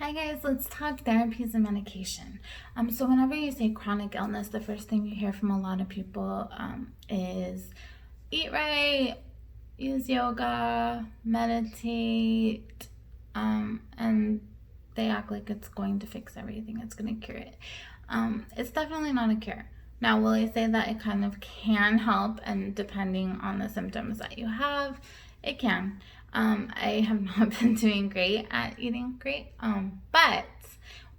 Hi guys, let's talk therapies and medication. So whenever you say chronic illness, the first thing you hear from a lot of people is eat right, use yoga, meditate, and they act like it's going to fix everything, it's going to cure it. It's definitely not a cure. Now, will I say that it kind of can help, and depending on the symptoms that you have, it can. I have not been doing great at eating great, but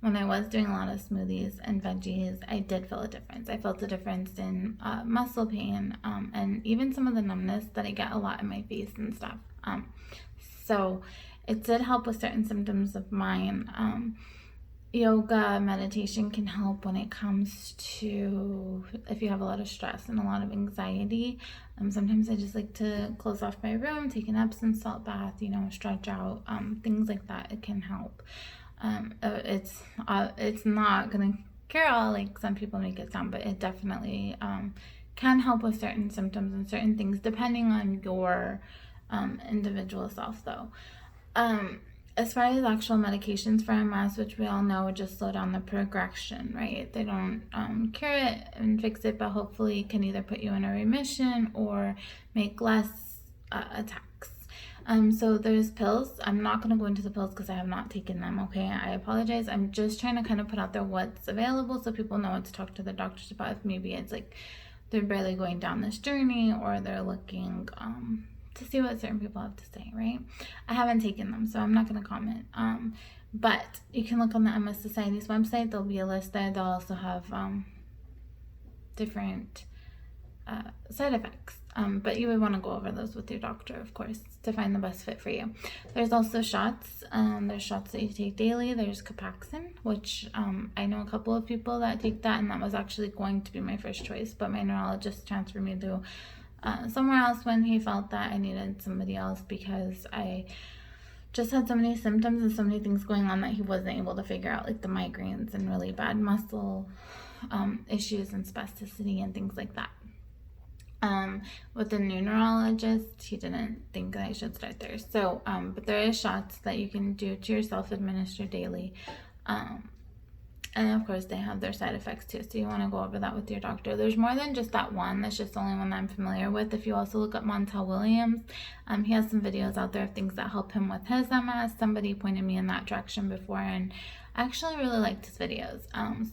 when I was doing a lot of smoothies and veggies, I did feel a difference. I felt a difference in muscle pain, and even some of the numbness that I get a lot in my face and stuff. So it did help with certain symptoms of mine. Yoga, meditation can help when it comes to if you have a lot of stress and a lot of anxiety. Sometimes I just like to close off my room, take an Epsom salt bath, stretch out, things like that. It can help. It's not gonna cure all, like some people make it sound, but it definitely can help with certain symptoms and certain things depending on your individual self, though. As far as actual medications for MS, which we all know would just slow down the progression, right? They don't cure it and fix it, but hopefully can either put you in a remission or make less attacks. So there's pills. I'm not going to go into the pills because I have not taken them, okay? I apologize. I'm just trying to kind of put out there what's available so people know what to talk to the doctors about if maybe it's like they're barely going down this journey or they're looking to see what certain people have to say, right? I haven't taken them, so I'm not going to comment. But you can look on the MS Society's website. There'll be a list there. They'll also have different side effects. But you would want to go over those with your doctor, of course, to find the best fit for you. There's also shots. There's shots that you take daily. There's Copaxone, which I know a couple of people that take that, and that was actually going to be my first choice, but my neurologist transferred me to somewhere else when he felt that I needed somebody else because I just had so many symptoms and so many things going on that he wasn't able to figure out, like the migraines and really bad muscle issues and spasticity and things like that. With the new neurologist, he didn't think that I should start there. So, but there is shots that you can do to yourself, administer daily. And of course, they have their side effects too, so you want to go over that with your doctor. There's more than just that one. That's just the only one that I'm familiar with. If you also look up Montel Williams, he has some videos out there of things that help him with his MS. Somebody pointed me in that direction before, and I actually really liked his videos.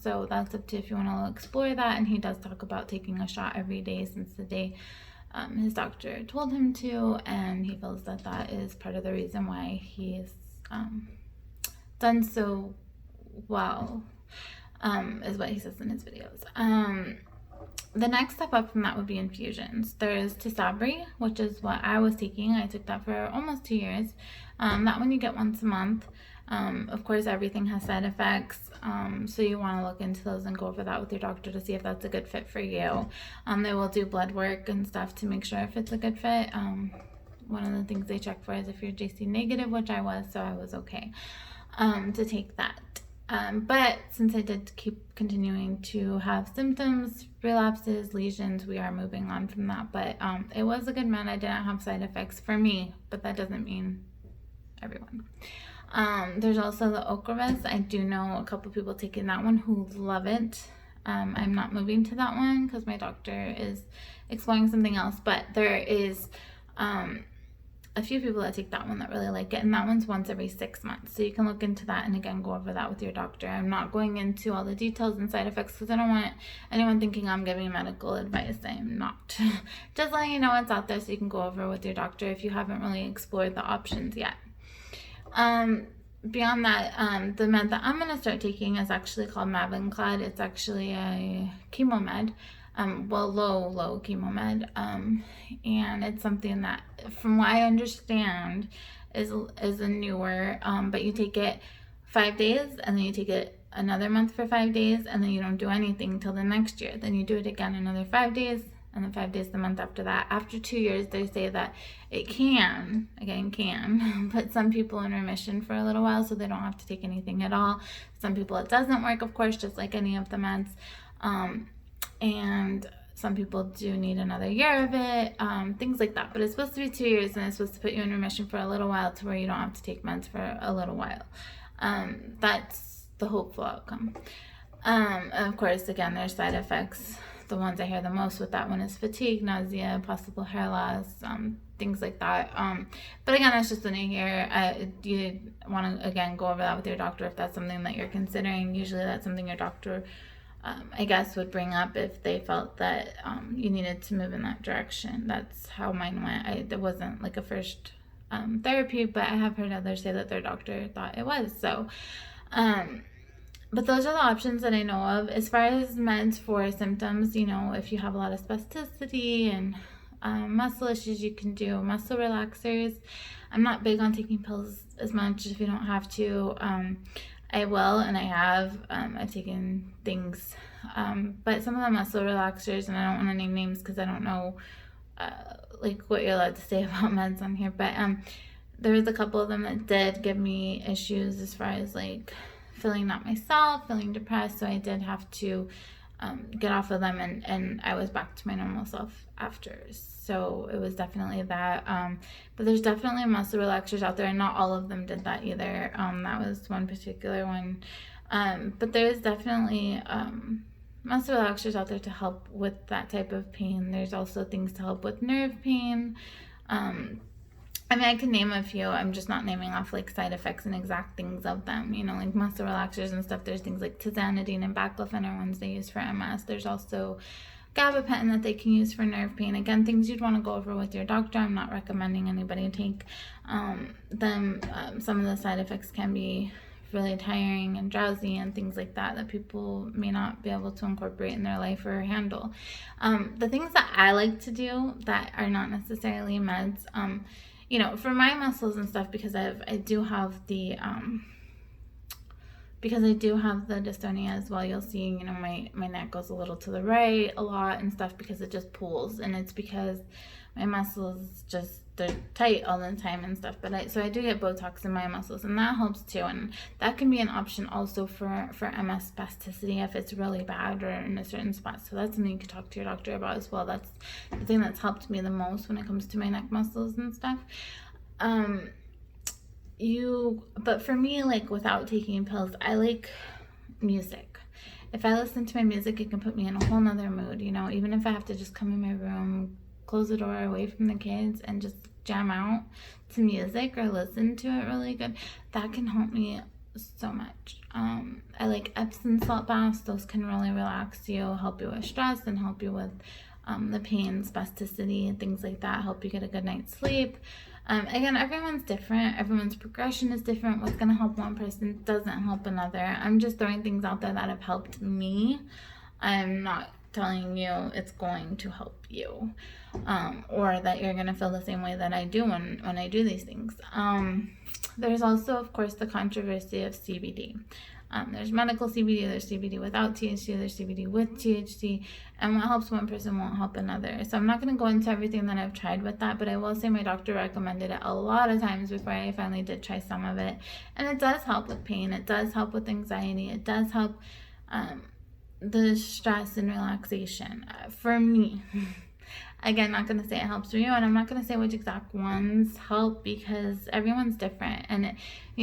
So that's up to if you want to explore that. And he does talk about taking a shot every day since the day his doctor told him to, and he feels that that is part of the reason why he's done so well. Is what he says in his videos. The next step up from that would be infusions. There's Tisabri, which is what I was taking. I took that for almost 2 years. That one you get once a month. Of course, everything has side effects, so you want to look into those and go over that with your doctor to see if that's a good fit for you. They will do blood work and stuff to make sure if it's a good fit. One of the things they check for is if you're JC negative, which I was, so I was okay to take that. But since I did keep continuing to have symptoms, relapses, lesions, we are moving on from that. But it was a good med. I didn't have side effects for me, but that doesn't mean everyone. There's also the Ocrevus. I do know a couple people taking that one who love it. I'm not moving to that one because my doctor is exploring something else, but there is a few people that take that one that really like it, and that one's once every 6 months, so you can look into that and again go over that with your doctor. I'm not going into all the details and side effects because I don't want anyone thinking I'm giving medical advice. I'm not. Just letting you know what's out there so you can go over with your doctor if you haven't really explored the options yet. Beyond that, the med that I'm going to start taking is actually called Mavenclad. It's actually a chemo med. Low chemo med, and it's something that, from what I understand, is a newer, but you take it 5 days, and then you take it another month for 5 days, and then you don't do anything until the next year. Then you do it again another 5 days, and then 5 days the month after that. After 2 years, they say that it can put some people in remission for a little while, so they don't have to take anything at all. Some people it doesn't work, of course, just like any of the meds. And some people do need another year of it, things like that. But it's supposed to be 2 years, and it's supposed to put you in remission for a little while to where you don't have to take meds for a little while. That's the hopeful outcome. And of course, again, there's side effects. The ones I hear the most with that one is fatigue, nausea, possible hair loss, things like that. But again, that's just when you hear. You want to, again, go over that with your doctor if that's something that you're considering. Usually that's something your doctor, I guess, would bring up if they felt that you needed to move in that direction. That's how mine went. It wasn't like a first therapy, but I have heard others say that their doctor thought it was. So, but those are the options that I know of. As far as meds for symptoms, if you have a lot of spasticity and muscle issues, you can do muscle relaxers. I'm not big on taking pills as much if you don't have to. I will, and I have. I've taken things, but some of the muscle relaxers, and I don't want to name names because I don't know like what you're allowed to say about meds on here, but there was a couple of them that did give me issues as far as like feeling not myself, feeling depressed, so I did have to get off of them, and I was back to my normal self after. So it was definitely that. But there's definitely muscle relaxers out there, and not all of them did that either. That was one particular one. But there's definitely muscle relaxers out there to help with that type of pain. There's also things to help with nerve pain. I mean, I can name a few. I'm just not naming off like side effects and exact things of them. Like muscle relaxers and stuff. There's things like tizanidine and baclofen are ones they use for MS. There's also gabapentin that they can use for nerve pain. Again, things you'd want to go over with your doctor. I'm not recommending anybody take them. Some of the side effects can be really tiring and drowsy and things like that people may not be able to incorporate in their life or handle. The things that I like to do that are not necessarily meds, for my muscles and stuff, because I do have the dystonia as well. You'll see, my neck goes a little to the right a lot and stuff because it just pulls, and it's because my muscles they're tight all the time and stuff. But so I do get Botox in my muscles, and that helps too. And that can be an option also for MS spasticity if it's really bad or in a certain spot. So that's something you could talk to your doctor about as well. That's the thing that's helped me the most when it comes to my neck muscles and stuff. But for me, like without taking pills, I like music. If I listen to my music, it can put me in a whole nother mood, even if I have to just come in my room, close the door away from the kids and just jam out to music or listen to it really good, that can help me so much. I like Epsom salt baths. Those can really relax you, help you with stress, and help you with the pain, spasticity, and things like that, help you get a good night's sleep. Again, everyone's different. Everyone's progression is different. What's going to help one person doesn't help another. I'm just throwing things out there that have helped me. I'm not telling you it's going to help you, or that you're going to feel the same way that I do when I do these things. There's also, of course, the controversy of CBD. There's medical CBD, there's CBD without THC, there's CBD with THC, and what helps one person won't help another. So I'm not going to go into everything that I've tried with that, but I will say my doctor recommended it a lot of times before I finally did try some of it. And it does help with pain, it does help with anxiety, it does help the stress and relaxation for me. Again, not going to say it helps for you, and I'm not going to say which exact ones help because everyone's different. And,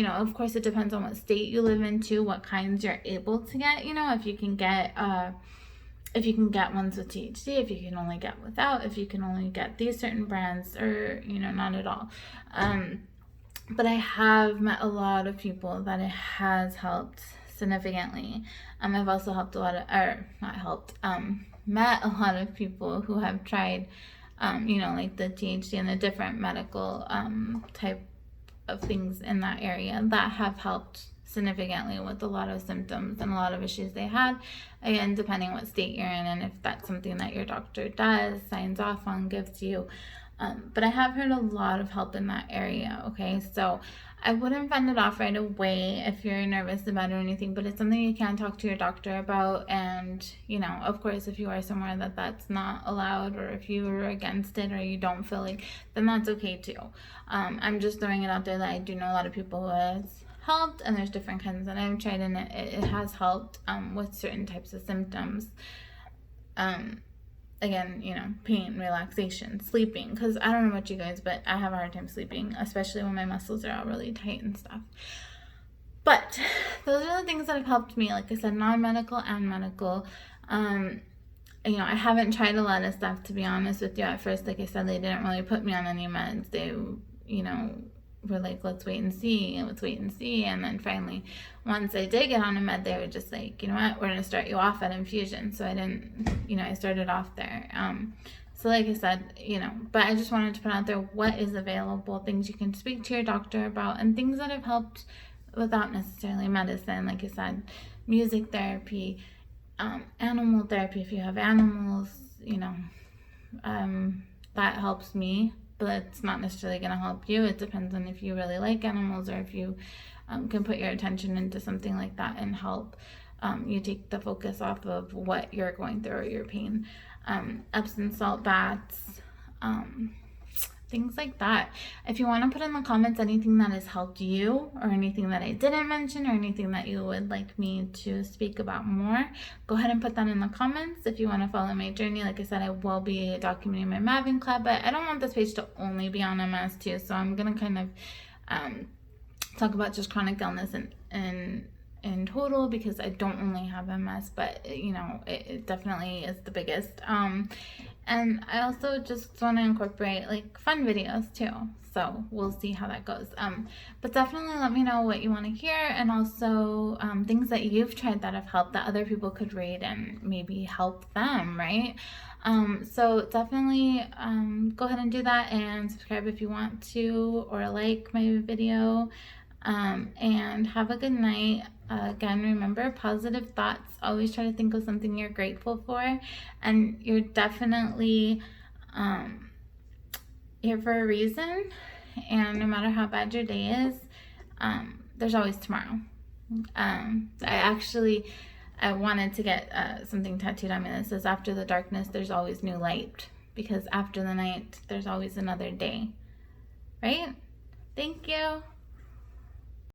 of course, it depends on what state you live in too, what kinds you're able to get. If you can get ones with THC, if you can only get without, if you can only get these certain brands, or, not at all. But I have met a lot of people that it has helped significantly. I've also helped met a lot of people who have tried, like the THC and the different medical type of things in that area that have helped significantly with a lot of symptoms and a lot of issues they had. Again, depending what state you're in and if that's something that your doctor does, signs off on, gives you. But I have heard a lot of help in that area, okay? So I wouldn't fend it off right away if you're nervous about it or anything, but it's something you can talk to your doctor about. And, of course, if you are somewhere that's not allowed, or if you are against it or you don't feel like, then that's okay too. I'm just throwing it out there that I do know a lot of people who has helped, and there's different kinds that I've tried, and it has helped with certain types of symptoms. Again, pain, relaxation, sleeping, because I don't know about you guys, but I have a hard time sleeping, especially when my muscles are all really tight and stuff. But those are the things that have helped me. Like I said, non-medical and medical. You know, I haven't tried a lot of stuff, to be honest with you. At first, like I said, they didn't really put me on any meds. They, you know, were like, let's wait and see. And then finally, once I did get on a med, they were just like, you know what, we're going to start you off at infusion. So I didn't, you know, I started off there. So like I said, you know, but I just wanted to put out there what is available, things you can speak to your doctor about, and things that have helped without necessarily medicine. Like I said, music therapy, animal therapy if you have animals, you know, that helps me, but it's not necessarily going to help you. It depends on if you really like animals, or if you can put your attention into something like that and help you take the focus off of what you're going through or your pain. Epsom salt baths, things like that. If you want to put in the comments anything that has helped you, or anything that I didn't mention, or anything that you would like me to speak about more, go ahead and put that in the comments. If you want to follow my journey, like I said, I will be documenting my Maving Club, but I don't want this page to only be on MS too, so I'm going to kind of talk about just chronic illness in total, because I don't only have MS, but you know, it definitely is the biggest. And I also just want to incorporate like fun videos too, so we'll see how that goes. But definitely let me know what you want to hear, and also things that you've tried that have helped, that other people could read and maybe help them, right? So definitely go ahead and do that, and subscribe if you want to, or like my video. And have a good night. Again, remember, positive thoughts. Always try to think of something you're grateful for, and you're definitely here for a reason. And no matter how bad your day is, there's always tomorrow. I wanted to get something tattooed on me that says, after the darkness there's always new light, because after the night there's always another day, right? Thank you.